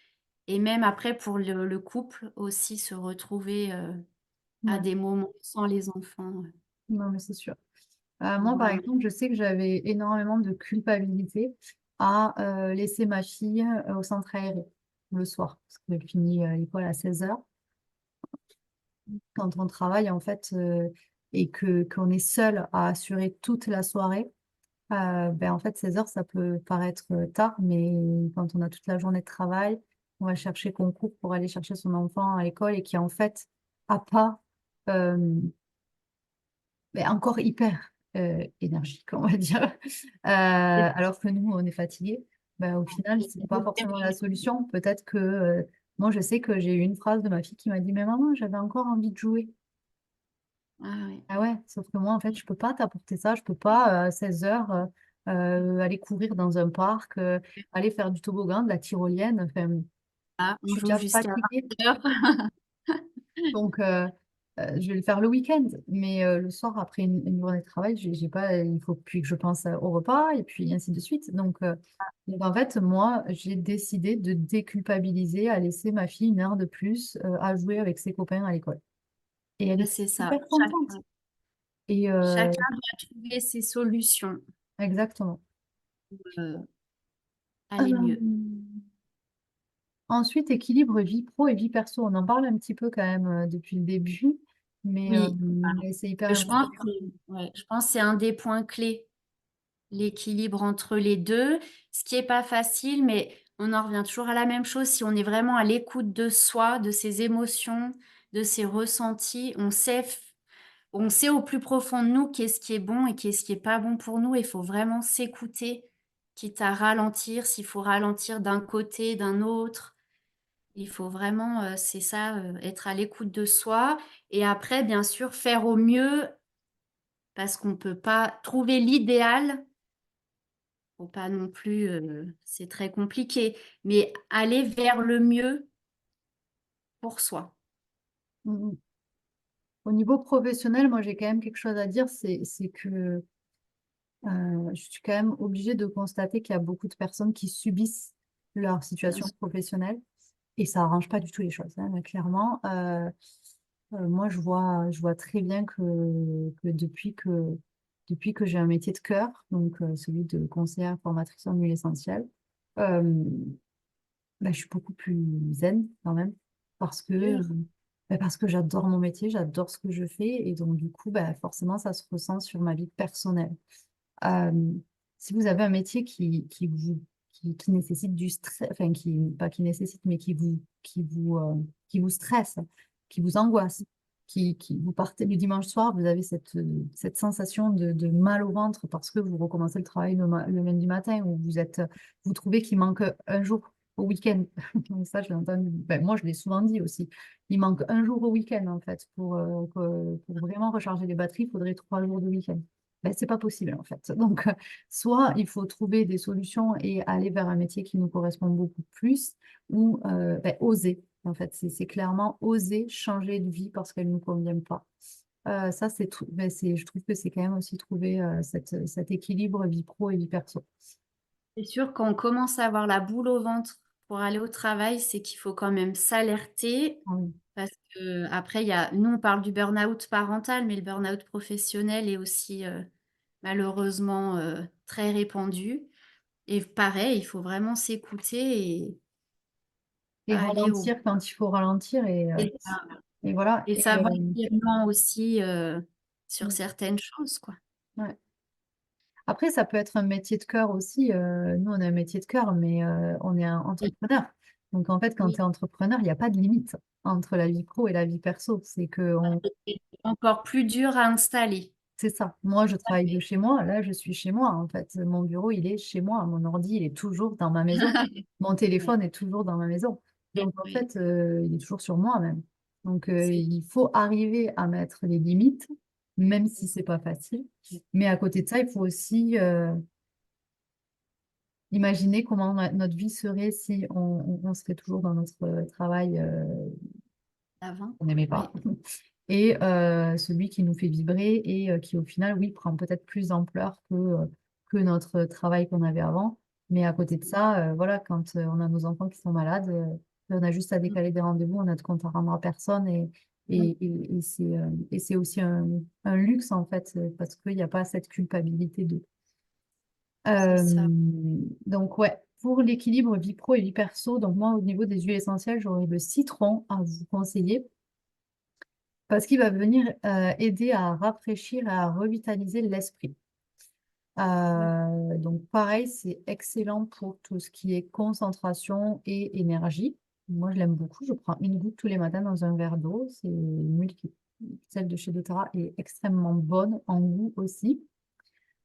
et même après pour le couple aussi se retrouver, à Ouais. des moments sans les enfants, Non, mais c'est sûr. Moi, par vraiment. exemple, je sais que j'avais énormément de culpabilité à laisser ma fille au centre aéré le soir, parce qu'elle finit l'école à 16 heures. Quand on travaille, en fait, et qu'on est seul à assurer toute la soirée, ben, en fait, 16 heures, ça peut paraître tard, mais quand on a toute la journée de travail, on va chercher concours pour aller chercher son enfant à l'école et qui, en fait, a pas euh, mais encore hyper énergique, on va dire. Alors que nous, on est fatigué. Ben, au final, c'est pas forcément la solution. Peut-être que moi, je sais que j'ai eu une phrase de ma fille qui m'a dit, mais maman, j'avais encore envie de jouer. Ah oui. Ah ouais, sauf que moi, en fait, je peux pas t'apporter ça. Je peux pas, à 16 heures, aller courir dans un parc, aller faire du toboggan, de la tyrolienne. Enfin, Ah, je on suis joue déjà jusqu'à fatiguée. 20:00. Donc, je vais le faire le week-end, mais le soir, après une journée de travail, j'ai pas, il faut puis que je pense au repas et puis ainsi de suite. Donc, en fait, moi, j'ai décidé de déculpabiliser à laisser ma fille 1 heure de plus à jouer avec ses copains à l'école. Et elle Bah, est c'est ça. super contente. Et Chacun doit trouver ses solutions exactement. pour, aller mieux. Euh, Ensuite, équilibre vie pro et vie perso. On en parle un petit peu quand même depuis le début, Oui, mais c'est hyper je important. pense que ouais, je pense que c'est un des points clés, l'équilibre entre les 2. Ce qui est pas facile, mais on en revient toujours à la même chose. Si on est vraiment à l'écoute de soi, de ses émotions, de ses ressentis, on sait au plus profond de nous qu'est-ce qui est bon et qu'est-ce qui est pas bon pour nous. Il faut vraiment s'écouter, quitte à ralentir, s'il faut ralentir d'un côté, d'un autre. Il faut vraiment, c'est ça, être à l'écoute de soi et après bien sûr faire au mieux parce qu'on peut pas trouver l'idéal, faut pas non plus, c'est très compliqué, mais aller vers le mieux pour soi. Mm, mm. Au niveau professionnel, moi j'ai quand même quelque chose à dire, c'est que je suis quand même obligée de constater qu'il y a beaucoup de personnes qui subissent leur Bien situation sûr. professionnelle et ça arrange pas du tout les choses, hein, mais clairement. Moi je vois très bien que depuis que j'ai un métier de cœur, donc celui de conseillère formatrice en huile essentielle, euh, bah, je suis beaucoup plus zen quand même Sûr. parce que j'adore mon métier, j'adore ce que je fais et donc du coup, bah, forcément, ça se ressent sur ma vie personnelle. Euh, Si vous avez un métier qui nécessite du stress, enfin pas qui nécessite, mais qui vous stresse, qui vous angoisse, vous partez le dimanche soir, vous avez cette sensation de mal au ventre parce que vous recommencez le travail le lundi matin, ou vous trouvez qu'il manque un jour au week-end. Ça, je l'ai entendu. Ben, moi, je l'ai souvent dit aussi. Il manque un jour au week-end, en fait. Pour vraiment recharger les batteries, il faudrait 3 jours de week-end. Ben, c'est pas possible, en fait. Donc, soit il faut trouver des solutions et aller vers un métier qui nous correspond beaucoup plus, ou ben, oser. En fait, c'est clairement oser changer de vie parce qu'elle ne nous convient pas. Ça, je trouve que c'est quand même aussi trouver cet équilibre vie pro et vie perso. C'est sûr, quand on commence à avoir la boule au ventre pour aller au travail, c'est qu'il faut quand même s'alerter Ah oui. parce qu'après, nous, on parle du burn-out parental, mais le burn-out professionnel est aussi malheureusement très répandu. Et pareil, il faut vraiment s'écouter et Et aller au ralentir quand il faut ralentir. et ça Et voilà. et savoir dire non aussi sur Mm, certaines choses, quoi. ouais. Après, ça peut être un métier de cœur aussi. Nous, on a un métier de cœur, mais on est un Oui, entrepreneur. Donc, en fait, quand oui. tu es entrepreneur, il n'y a pas de limite entre la vie pro et la vie perso. C'est que C'est encore plus dur à installer. c'est ça. Moi, je travaille de chez moi. Là, je suis chez moi. En fait, mon bureau, il est chez moi. Mon ordi, il est toujours dans ma maison. Mon Oui, téléphone est toujours dans ma maison. oui, Donc, en oui, fait, il est toujours sur moi même. Donc, c'est il faut arriver à mettre les limites, même si c'est pas facile. Mais à côté de ça, il faut aussi imaginer comment notre vie serait si on serait toujours dans notre travail avant. qu'on n'aimait Oui, pas. Et celui qui nous fait vibrer et qui au final, oui, prend peut-être plus d'ampleur que notre travail qu'on avait avant. Mais à côté de ça, voilà, quand on a nos enfants qui sont malades, on a juste à décaler des rendez-vous, on a de compte à rendre à personne et c'est aussi un luxe en fait, parce qu'il n'y a pas cette culpabilité de. c'est Euh, ça. donc ouais, pour l'équilibre vie pro et vie perso, donc moi au niveau des huiles essentielles, j'aurais le citron à vous conseiller parce qu'il va venir aider à rafraîchir et à revitaliser l'esprit. Donc pareil, c'est excellent pour tout ce qui est concentration et énergie. Moi, je l'aime beaucoup. Je prends une goutte tous les matins dans un verre d'eau. C'est une huile celle de chez doTERRA est extrêmement bonne en goût aussi.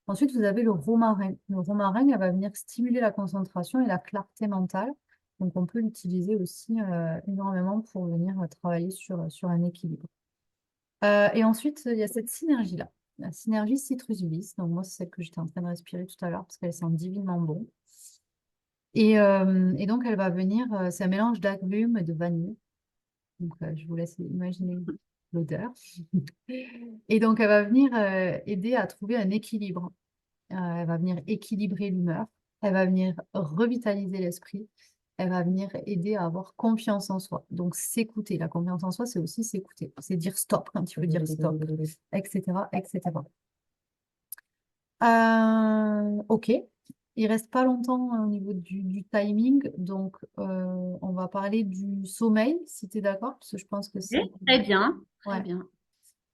Ensuite, vous avez le romarin. Le romarin, elle va venir stimuler la concentration et la clarté mentale. Donc, on peut l'utiliser aussi énormément pour venir travailler sur un équilibre. Et ensuite, il y a cette synergie-là, la synergie citrus-ulysse. Donc, moi, c'est celle que j'étais en train de respirer tout à l'heure parce qu'elle sent divinement bon. Et donc, elle va venir, c'est un mélange d'agrumes et de vanille. Donc, je vous laisse imaginer l'odeur. Et donc, elle va venir aider à trouver un équilibre. Elle va venir équilibrer l'humeur. Elle va venir revitaliser l'esprit. Elle va venir aider à avoir confiance en soi. Donc, s'écouter. La confiance en soi, c'est aussi s'écouter. C'est dire stop quand tu veux dire stop, etc., etc. Ok. Il reste pas longtemps au niveau du timing. Donc, on va parler du sommeil, si tu es d'accord, parce que je pense que c'est Oui, très bien, très ouais, bien.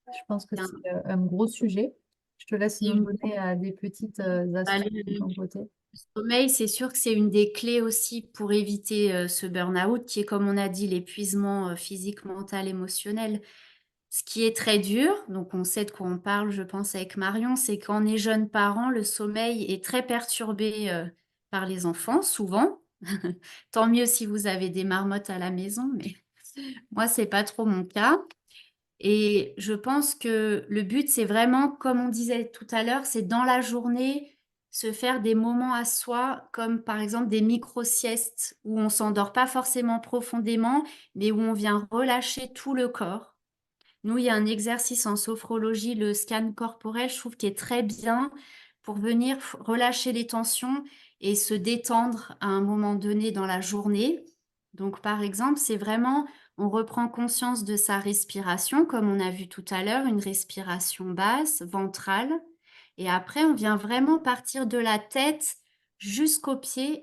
je pense que Bien. c'est un gros sujet. Je te laisse C'est nous une donner des petites bah, astuces de ton côté. le sommeil, c'est sûr que c'est une des clés aussi pour éviter ce burn-out qui est, comme on a dit, l'épuisement physique, mental, émotionnel. Ce qui est très dur, donc on sait de quoi on parle, je pense, avec Marion, c'est quand on est jeune parent, le sommeil est très perturbé par les enfants, souvent. Tant mieux si vous avez des marmottes à la maison, mais moi, c'est pas trop mon cas. Et je pense que le but, c'est vraiment, comme on disait tout à l'heure, c'est dans la journée, se faire des moments à soi, comme par exemple des micro-siestes où on s'endort pas forcément profondément, mais où on vient relâcher tout le corps. Nous, il y a un exercice en sophrologie, le scan corporel, je trouve qui est très bien pour venir relâcher les tensions et se détendre à un moment donné dans la journée. Donc, par exemple, c'est vraiment, on reprend conscience de sa respiration, comme on a vu tout à l'heure, une respiration basse, ventrale. Et après, on vient vraiment partir de la tête jusqu'aux pieds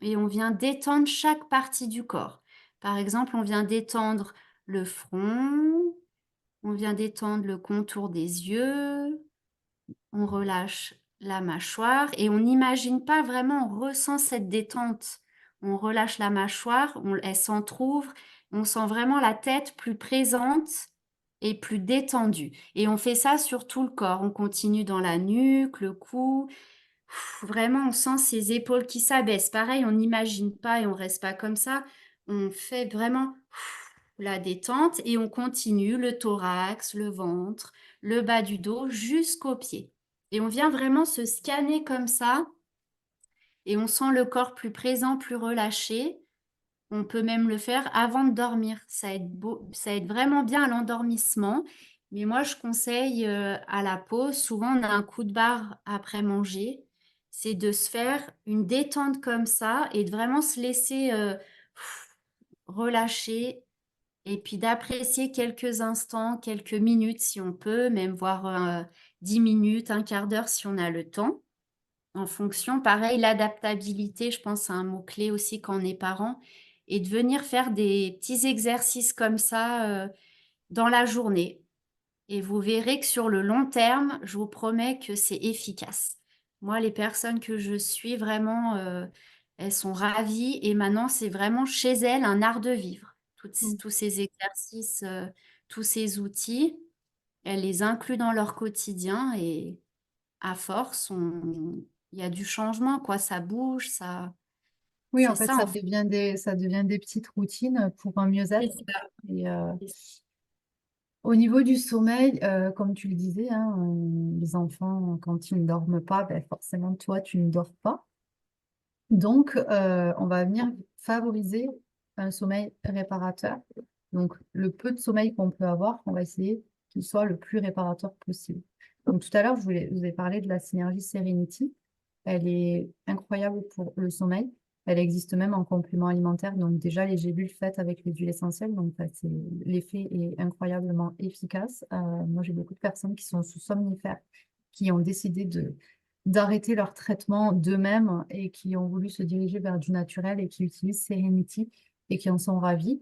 et on vient détendre chaque partie du corps. Par exemple, on vient détendre le front, on vient détendre le contour des yeux, on relâche la mâchoire et on n'imagine pas vraiment, on ressent cette détente. On relâche la mâchoire, elle s'entrouvre, on sent vraiment la tête plus présente et plus détendu. Et on fait ça sur tout le corps. On continue dans la nuque, le cou. Vraiment, on sent ses épaules qui s'abaissent. Pareil, on n'imagine pas et on reste pas comme ça. On fait vraiment la détente et on continue le thorax, le ventre, le bas du dos jusqu'aux pieds. Et on vient vraiment se scanner comme ça et on sent le corps plus présent, plus relâché. On peut même le faire avant de dormir. Ça aide vraiment bien à l'endormissement. Mais moi, je conseille à la pause, souvent on a un coup de barre après manger, c'est de se faire une détente comme ça et de vraiment se laisser relâcher et puis d'apprécier quelques instants, quelques minutes si on peut, même voir 10 minutes, un quart d'heure si on a le temps. En fonction, pareil, l'adaptabilité, je pense, c'est un mot-clé aussi quand on est parent et de venir faire des petits exercices comme ça, dans la journée et vous verrez que sur le long terme, je vous promets que c'est efficace. Moi, les personnes que je suis vraiment, elles sont ravies et maintenant c'est vraiment chez elles un art de vivre. Tous ces exercices, tous ces outils, elles les incluent dans leur quotidien et à force, on il y a du changement, quoi, ça bouge, ça Oui, c'est en fait, ça, en fait. ça devient des petites routines pour un C'est mieux-être. ça, Et c'est au niveau du sommeil, comme tu le disais, hein, les enfants, quand ils ne dorment pas, ben, forcément, toi, tu ne dors pas. Donc, on va venir favoriser un sommeil réparateur. Donc, le peu de sommeil qu'on peut avoir, on va essayer qu'il soit le plus réparateur possible. Donc, tout à l'heure, je vous ai parlé de la synergie Serenity. Elle est incroyable pour le sommeil. Elle existe même en complément alimentaire. Donc, déjà, les gélules faites avec les huiles essentielles. Donc, l'effet est incroyablement efficace. Moi, j'ai beaucoup de personnes qui sont sous somnifères, qui ont décidé d'arrêter leur traitement d'eux-mêmes et qui ont voulu se diriger vers du naturel et qui utilisent Serenity et qui en sont ravis.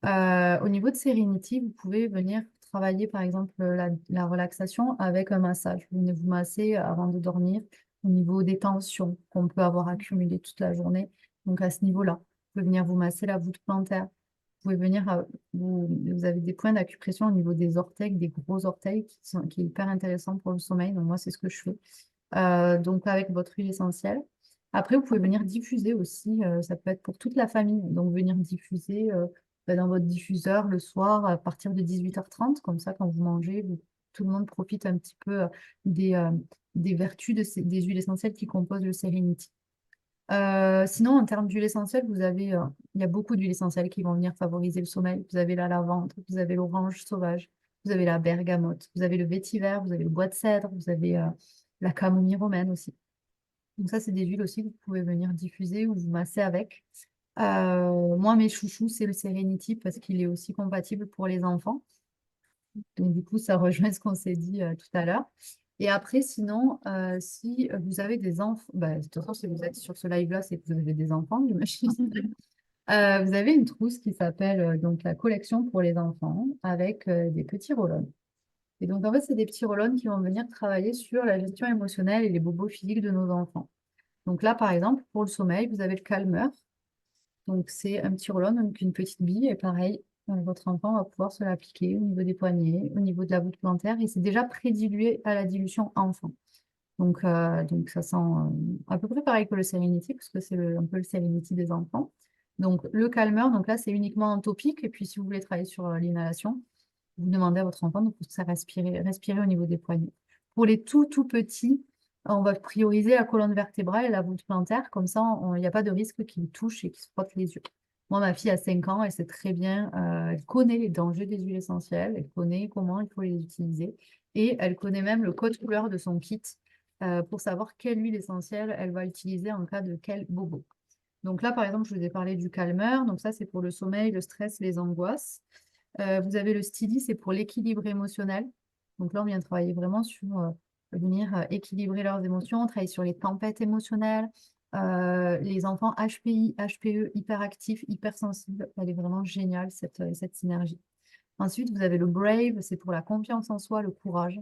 Au niveau de Serenity, vous pouvez venir travailler par exemple la relaxation avec un massage. Vous venez vous masser avant de dormir au niveau des tensions qu'on peut avoir accumulées toute la journée. Donc à ce niveau-là, vous pouvez venir vous masser la voûte plantaire. Vous pouvez venir, vous avez des points d'acupression au niveau des orteils, des gros orteils qui est hyper intéressant pour le sommeil. Donc moi, c'est ce que je fais. Donc avec votre huile essentielle. Après, vous pouvez venir diffuser aussi, ça peut être pour toute la famille, donc venir diffuser dans votre diffuseur le soir à partir de 18h30, comme ça quand vous mangez, tout le monde profite un petit peu des, euh, des vertus des huiles essentielles qui composent le Serenity. Sinon, en termes d'huile essentielle, il y a beaucoup d'huiles essentielles qui vont venir favoriser le sommeil. Vous avez la lavande, vous avez l'orange sauvage, vous avez la bergamote, vous avez le vétiver, vous avez le bois de cèdre, vous avez la camomille romaine aussi. Donc ça, c'est des huiles aussi que vous pouvez venir diffuser ou vous masser avec. Moi, mes chouchous, c'est le Serenity parce qu'il est aussi compatible pour les enfants. Donc du coup, ça rejoint ce qu'on s'est dit tout à l'heure. Et après, sinon, si vous avez des enfants, bah, de toute façon, si vous êtes sur ce live-là, c'est que vous avez des enfants, j'imagine. Vous avez une trousse qui s'appelle donc la collection pour les enfants avec des petits roll. Et donc, en fait, c'est des petits roll qui vont venir travailler sur la gestion émotionnelle et les bobos physiques de nos enfants. Donc là, par exemple, pour le sommeil, vous avez le calmeur. Donc, c'est un petit roll avec une petite bille. Et pareil, votre enfant va pouvoir se l'appliquer au niveau des poignets, au niveau de la voûte plantaire. Et c'est déjà prédilué à la dilution enfant. Donc ça sent à peu près pareil que le Serenity, parce que c'est un peu le Serenity des enfants. Donc, le calmeur, donc là, c'est uniquement en topique. Et puis, si vous voulez travailler sur l'inhalation, vous demandez à votre enfant de pousser à respirer au niveau des poignets. Pour les tout petits, on va prioriser la colonne vertébrale et la voûte plantaire. Comme ça, il n'y a pas de risque qu'ils touchent et qu'ils se frottent les yeux. Moi, ma fille a 5 ans, elle sait très bien, elle connaît les dangers des huiles essentielles, elle connaît comment il faut les utiliser et elle connaît même le code couleur de son kit pour savoir quelle huile essentielle elle va utiliser en cas de quel bobo. Donc là, par exemple, je vous ai parlé du calmeur. Donc ça, c'est pour le sommeil, le stress, les angoisses. Vous avez le Steady, c'est pour l'équilibre émotionnel. Donc là, on vient travailler vraiment sur venir équilibrer leurs émotions, travailler sur les tempêtes émotionnelles. Les enfants HPI, HPE, hyperactifs, hypersensibles, elle est vraiment géniale, cette synergie. Ensuite, vous avez le Brave, c'est pour la confiance en soi, le courage.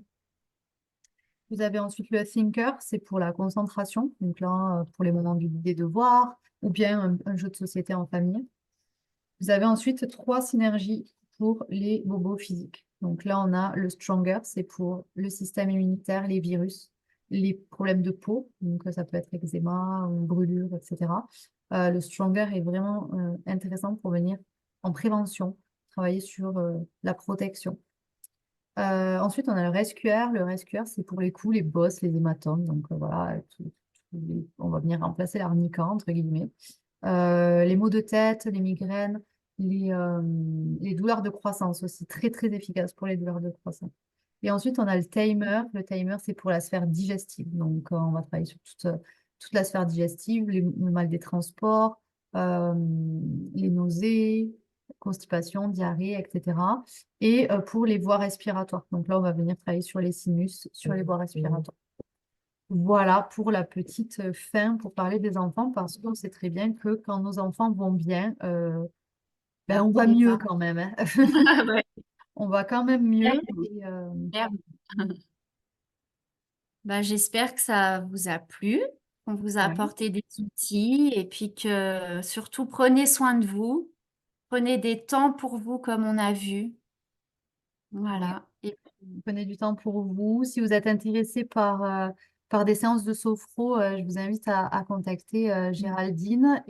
Vous avez ensuite le Thinker, c'est pour la concentration. Donc là, pour les moments des devoirs, ou bien un jeu de société en famille. Vous avez ensuite 3 synergies pour les bobos physiques. Donc là, on a le Stronger, c'est pour le système immunitaire, les virus, les problèmes de peau, donc ça peut être eczéma ou brûlure, etc. Le Stronger est vraiment intéressant pour venir en prévention, travailler sur la protection. Ensuite, on a le Rescuer. Le Rescuer, c'est pour les coups, les bosses, les hématomes. Donc voilà, on va venir remplacer l'arnica, entre guillemets. Les maux de tête, les migraines, les douleurs de croissance aussi, très très efficace pour les douleurs de croissance. Et ensuite, on a le Tamer. Le Tamer, c'est pour la sphère digestive. Donc, on va travailler sur toute la sphère digestive, le mal des transports, euh, les nausées, constipation, diarrhée, etc. Et pour les voies respiratoires. Donc là, on va venir travailler sur les sinus, sur les voies respiratoires. Voilà pour la petite fin pour parler des enfants, parce qu'on sait très bien que quand nos enfants vont bien, ben, on va Les mieux parents. quand même, hein. Ouais. On va quand même mieux. Clairement, Et, clairement. Bah, j'espère que ça vous a plu, qu'on vous a ouais. apporté des outils et puis que surtout prenez soin de vous, prenez des temps pour vous comme on a vu. Ouais. Voilà. Et Prenez du temps pour vous. Si vous êtes intéressé par des séances de sophro, je vous invite à contacter Géraldine.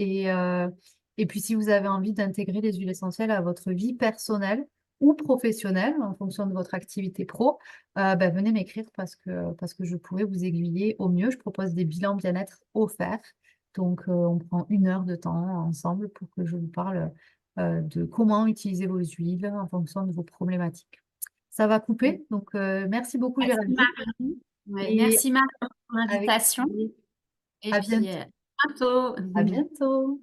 Et puis, si vous avez envie d'intégrer les huiles essentielles à votre vie personnelle ou professionnelle, en fonction de votre activité pro, ben, venez m'écrire parce que je pourrais vous aiguiller au mieux. Je propose des bilans bien-être offerts. Donc, on prend 1 heure de temps ensemble pour que je vous parle de comment utiliser vos huiles en fonction de vos problématiques. Ça va couper. Donc, merci beaucoup, merci Géraldine. Marie. Ouais, Et merci Marie pour avec l'invitation plaisir. et À puis bientôt. bientôt. À bientôt.